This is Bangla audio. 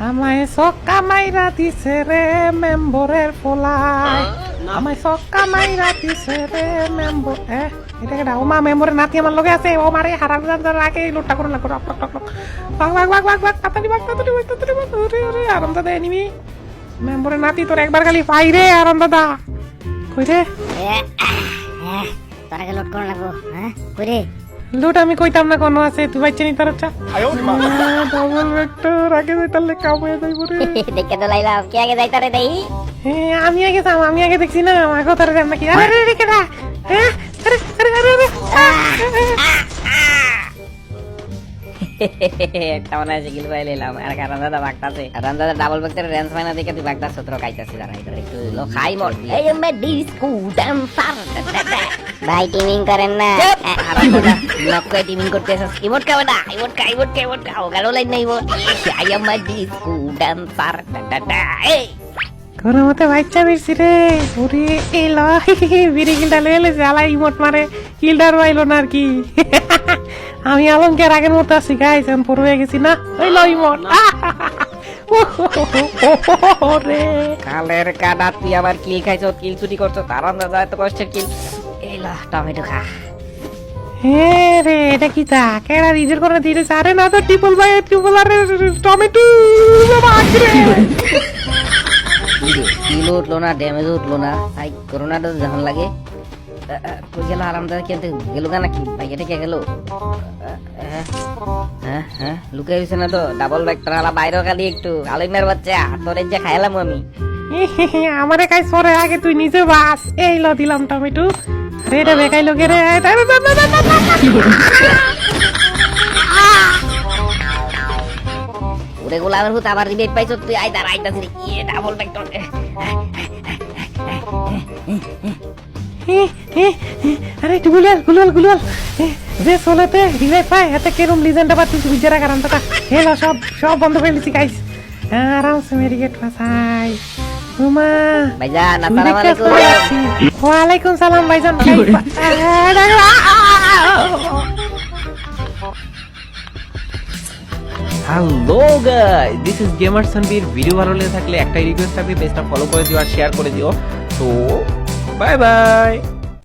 আমায় সক্কা মাইরা দিছে রে মেম্বরের পোলাই, আমায় সক্কা মাইরা দিছে রে মেম্বর। এটাকে ডাও মা মেম্বরের নাতি আমার লগে আছে, ও মারে হারাম জানজার আগে লোটটা করে লাগো টক টক টক বাগ বাগ বাগ বাগ বাগ তাড়াতাড়ি বাগ তাড়াতাড়ি বাগ তাড়াতাড়ি বাগ। ওরে ওরে আরাম দাদা এনিমি মেম্বরের নাতি তোর একবার খালি পাই রে আরাম দাদা। কই রে তোরাকে লোড করা লাগবো। হ্যাঁ কই রে লুট আমি কইতাম না কোনো আছে, তুই বাচ্চা নি তোর আচ্ছা ডাবল ভেক্টর আগে যাইতালে কাম হয়ে যাইব রে। দেখে তো লাইলাম কে আগে যাইতা রে দেই। আমি আগে যাম, আমি আগে দেখছি না আমাকে তোর যাম নাকি। আরে রে কেডা হ্যাঁ আরে আরে আরে আরে একটা মনে আছে গিল পাই লাইলাম আর কারণ দাদা বাগতাছে কারণ দাদা ডাবল ভেক্টর রেঞ্জ মাইনা দেখে তুই বাগদাস সত্র খাইতাছিস আর এটা একটু লো খাই মর এই মে ডিস্কো ডান্সার ভাই টিমিং করেন না আর দাদা নককে টিমিং করতেছস ইমোট কা বড়া ইমোট কা ও গালো লাইন নাই emote I M my disco dancer এই কোন মতে বাচ্চা বেশি রে। ওরে এলো বিড়ি কিলটা লইলে জ্বালা ইমোট মারে কিলটার পাইলো না আর কি। আমি আলমকে আগের মতো আছি গাইস, এখন পড়ে হয়ে গেছি না। ওই লো ইমোট রে কালের কাটা তুই আবার কিল খাইছ কিল চুরি করছ কারণ দাদা এত কষ্টের কিল এই লা টমেটো খা। হ্যাঁ রে এটা কি তা কেডা রিজের করে দিয়েছে। আরে না তো ট্রিপল বাই ট্রিপল আর টমেটো বাগরে কিল উঠলো না ড্যামেজ উঠলো না ভাই করোনাটা যখন লাগে কই গেল আরামদাদা কিন্তু গেল না নাকি ভাই এটা কে গেল। হ্যাঁ লুকে গেছে না তো ডাবল ভেক্টর আলা বাইরে খালি একটু আলিমের বাচ্চা তোর যে খাইলাম আমি। আমারে কাজ পরে আগে তুই নিজে বাস। এই লো দিলাম টমেটো। আরে এটা বেকাই লোকে রে ওরে গোলামের হুত আবার রিবেট পাইছ তুই আইতার আইতাছিস রে ইয়ে ডাবল ভেক্টর। আরে একটু গুলাল গুলাল গুলাল যে চলেতে রিভাইভ পায় এতে কেরম লিজেন্ড আবার তুই বিজেরা কারণ টাকা হেলো সব সব বন্ধ করে লিছি গাইস। আরামসে মেডিকেট ফাসাই উমা ভাইজান আসসালামু আলাইকুম। ওয়ালাইকুম সালাম ভাইজান। Hello guys, this is gamer Sanbir. Video ভালো লেগে থাকলে একটাই রিকোয়েস্ট থাকবে, পেজটা ফলো করে দিও আর শেয়ার করে দিও। তো বাই বাই।